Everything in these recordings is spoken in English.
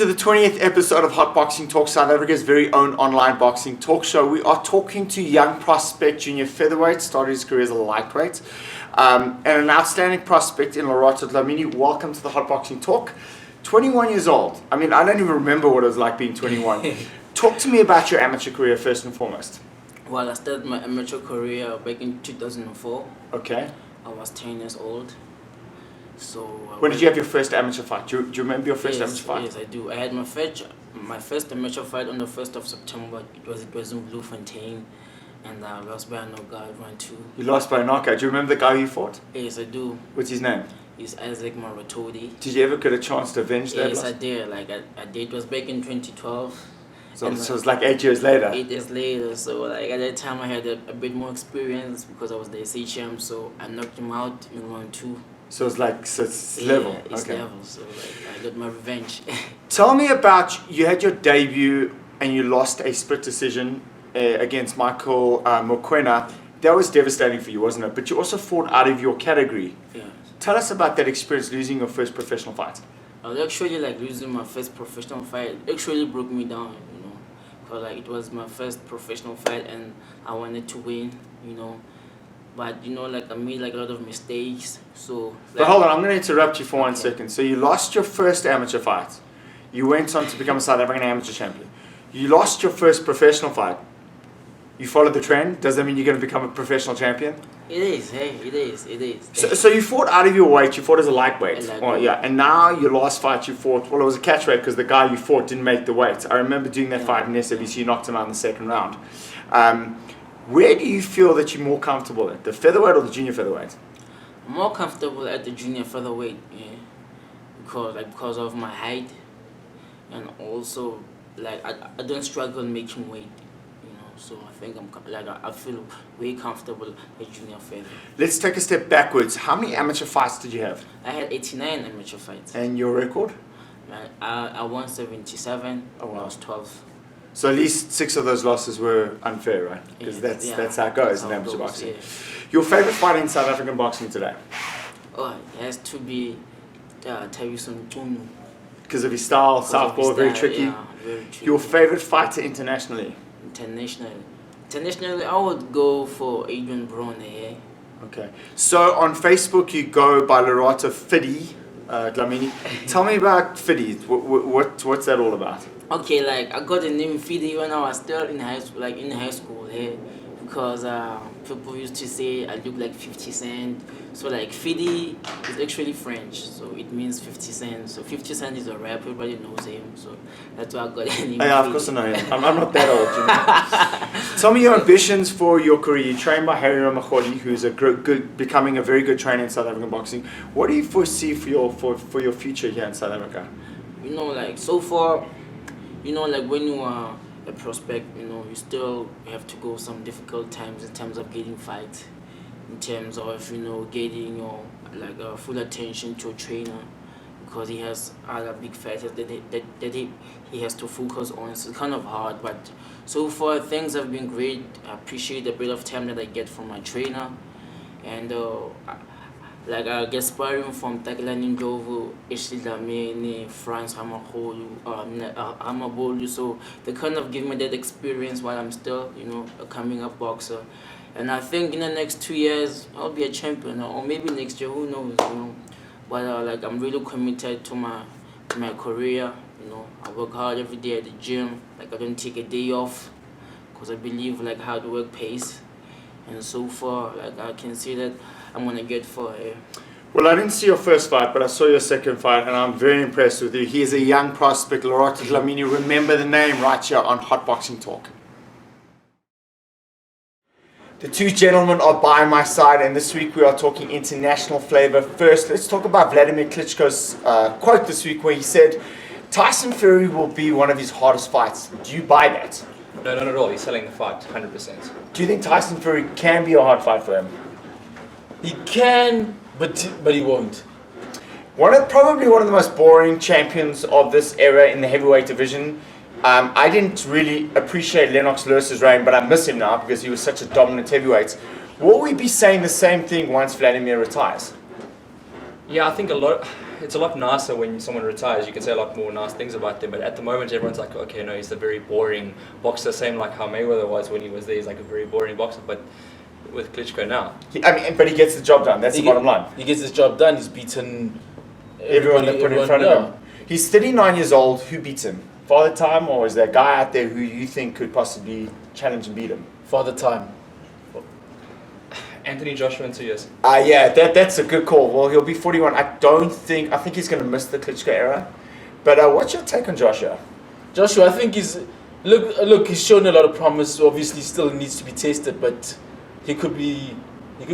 to the 20th episode of Hot Boxing Talk, South Africa's very own online boxing talk show. We are talking to young prospect junior featherweight, started his career as a lightweight, and an outstanding prospect in Lerato Dlamini. Welcome to the Hot Boxing Talk. 21 years old. I mean, I don't even remember what it was like being 21. Talk to me about your amateur career first and foremost. Well, I started my amateur career back in 2004. Okay. I was 10 years old. So when did you have your first amateur fight? Do you remember your first amateur fight? Yes, I do. I had my first amateur fight on the 1st of September. It was in Bloemfontein, and I lost by a knockout, round 2. You lost by a knockout. Do you remember the guy you fought? Yes, I do. What's his name? He's Isaac Maratodi. Did you ever get a chance to avenge that? Yes, I did. Like I did. It was back in 2012. So it's like 8 years later. 8 years later. So like at that time I had a bit more experience because I was the SHM. So I knocked him out in round 2. So it's like it's level. It's level. So like I got my revenge. Tell me about, you had your debut and you lost a split decision against Michael Mokwena. That was devastating for you, wasn't it? But you also fought out of your category. Yeah. Tell us about that experience, losing your first professional fight. I was actually like losing my first professional fight. It actually broke me down, you know, because like it was my first professional fight and I wanted to win, you know. But you know, like I made like a lot of mistakes. So. Like, but hold on, I'm going to interrupt you for 1 second. So you lost your first amateur fight. You went on to become a South African amateur champion. You lost your first professional fight. You followed the trend. Does that mean you're going to become a professional champion? It is. Hey, it is. So you fought out of your weight. You fought as a lightweight. Well, yeah. And now your last fight you fought. Well, it was a catchweight because the guy you fought didn't make the weight. I remember doing that fight in SABC. You knocked him out in the second round. Where do you feel that you're more comfortable at, the featherweight or the junior featherweight? I'm more comfortable at the junior featherweight, yeah, because of my height, and also like I don't struggle making weight, you know. So I think I feel way comfortable at junior feather. Let's take a step backwards. How many amateur fights did you have? I had 89 amateur fights. And your record? I won 77. Oh wow. I was 12. So at least 6 of those losses were unfair, right? Because that's how it goes in amateur boxing. Yeah. Your favorite fight in South African boxing today? Oh, it has to be Thabiso Mchunu. Because of his style, southpaw, very tricky. Yeah, very tricky. Your favorite fighter internationally? Internationally, I would go for Adrian Broner. Yeah. Okay. So on Facebook, you go by Lerato Dlamini. Tell me about Fiddy. What's that all about? Okay, like I got the name Fiddy when I was still in high school, yeah, because people used to say I look like 50 Cent. So like Fiddy is actually French, so it means 50 Cent. So 50 Cent is a rapper, everybody knows him, so that's why I got the name. Yeah, of course I know him. I'm not that old. You know? Tell me your ambitions for your career. You trained by Harry Ramachodi, who's becoming a very good trainer in South African boxing. What do you foresee for your future here in South Africa? You know, like so far. You know, like when you are a prospect, you know, you still have to go some difficult times in terms of getting fights, in terms of, you know, getting your full attention to a trainer, because he has other big fighters that he has to focus on. So it's kind of hard, but so far things have been great. I appreciate the bit of time that I get from my trainer, and like I get sparring from Takelani Ndlovu, Ashley Dlamini, France Hamabolu, so they kind of give me that experience while I'm still, you know, a coming up boxer. And I think in the next 2 years I'll be a champion, or maybe next year, who knows, you know. But like I'm really committed to my career, you know. I work hard every day at the gym, like I don't take a day off, because I believe like hard work pays. And so far, like I can see that I'm gonna get far. Well, I didn't see your first fight, but I saw your second fight, and I'm very impressed with you. He is a young prospect, Lerato Dlamini. Remember the name right here on Hot Boxing Talk. The two gentlemen are by my side, and this week we are talking international flavor. First, let's talk about Vladimir Klitschko's quote this week, where he said, "Tyson Fury will be one of his hardest fights." Do you buy that? No, not at all. He's selling the fight, 100%. Do you think Tyson Fury can be a hard fight for him? He can, but he won't. Probably one of the most boring champions of this era in the heavyweight division. I didn't really appreciate Lennox Lewis's reign, but I miss him now because he was such a dominant heavyweight. Will we be saying the same thing once Vladimir retires? Yeah, I think a lot. it's a lot nicer when someone retires. You can say a lot more nice things about them. But at the moment, everyone's like, okay, no, he's a very boring boxer. Same like how Mayweather was when he was there. He's like a very boring boxer. But with Klitschko now, but he gets the job done. That's the bottom line. He gets his job done. He's beaten Everyone that put in front of him. He's 39 years old. Who beats him? Father Time, or is there a guy out there who you think could possibly challenge and beat him? Father Time. Anthony Joshua in 2 years. Yeah, that's a good call. Well, he'll be 41. I think he's going to miss the Klitschko era. But what's your take on Joshua? Joshua, I think he's shown a lot of promise. Obviously, still needs to be tested, but he could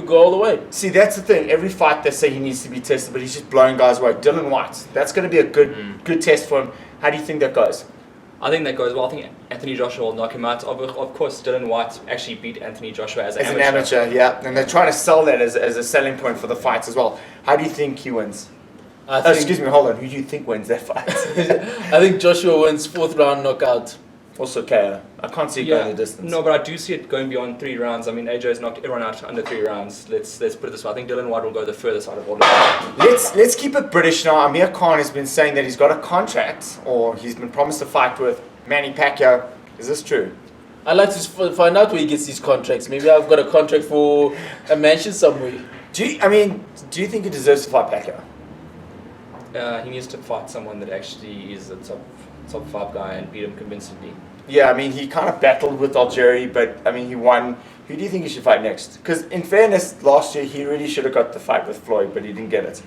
go all the way. See, that's the thing. Every fight they say he needs to be tested, but he's just blowing guys away. Dylan White, that's going to be a good test for him. How do you think that goes? I think that goes well. I think Anthony Joshua will knock him out. Of course, Dylan White actually beat Anthony Joshua as an amateur. Yeah. And they're trying to sell that as a selling point for the fights as well. How do you think he wins? Excuse me, hold on. Who do you think wins that fight? I think Joshua wins 4th round knockout. Also KO. I can't see it going the distance. No, but I do see it going beyond 3 rounds. I mean, AJ's knocked everyone out under 3 rounds. Let's put it this way. I think Dylan White will go the furthest out of all of them. Let's keep it British now. Amir Khan has been saying that he's got a contract, or he's been promised a fight with Manny Pacquiao. Is this true? I'd like to find out where he gets these contracts. Maybe I've got a contract for a mansion somewhere. Do you think he deserves to fight Pacquiao? He needs to fight someone that actually is a top 5 guy and beat him convincingly. Yeah, I mean, he kind of battled with Algeri, but I mean, he won. Who do you think he should fight next? Because in fairness, last year he really should have got the fight with Floyd, but he didn't get it.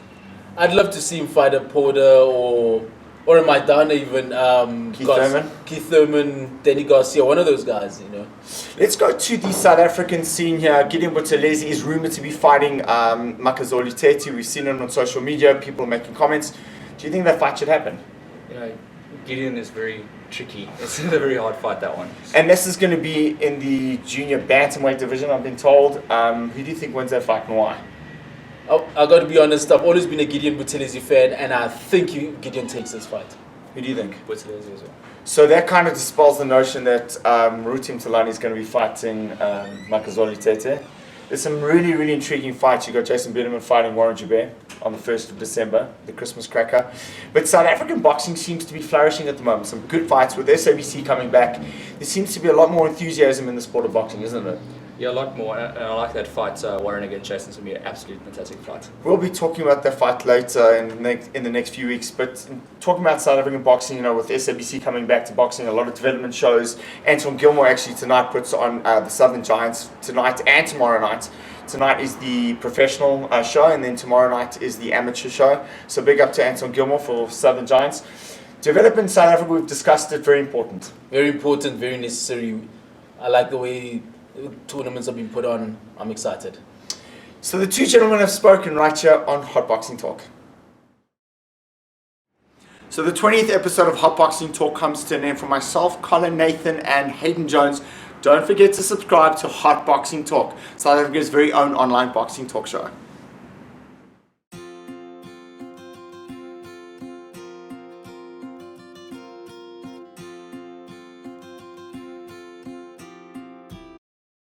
I'd love to see him fight a Porter or a Maidana even. Keith Thurman, Danny Garcia, one of those guys, you know. Let's go to the South African scene here. Gideon Buthelezi is rumoured to be fighting Makazole Tete. We've seen him on social media, people making comments. Do you think that fight should happen? Gideon is very tricky. It's a very hard fight, that one. And this is going to be in the junior bantamweight division, I've been told. Who do you think wins that fight and why? I got to be honest, I've always been a Gideon Buthelezi fan, and I think Gideon takes this fight. Who do you think? Buthelezi as well. So that kind of dispels the notion that Rutim Talani is going to be fighting Makazole Tete. There's some really, really intriguing fights. You've got Jason Biederman fighting Warren Joubert on the 1st of December, the Christmas cracker. But South African boxing seems to be flourishing at the moment. Some good fights with SABC coming back. There seems to be a lot more enthusiasm in the sport of boxing, isn't it? Yeah, a lot more. And I like that fight, Warren against Jason. It's going to be an absolute fantastic fight. We'll be talking about that fight later in the next few weeks. But talking about South African boxing, with SABC coming back to boxing, a lot of development shows. Anton Gilmore actually tonight puts on the Southern Giants tonight and tomorrow night. Tonight is the professional show, and then tomorrow night is the amateur show. So big up to Anton Gilmore for Southern Giants. Development in South Africa, we've discussed it, very important. Very important, very necessary. I like the way tournaments have been put on. I'm excited. So the two gentlemen have spoken right here on Hot Boxing Talk. So the 20th episode of Hot Boxing Talk comes to an end. For myself, Colin Nathan and Hayden Jones, don't forget to subscribe to Hot Boxing Talk, South Africa's very own online boxing talk show.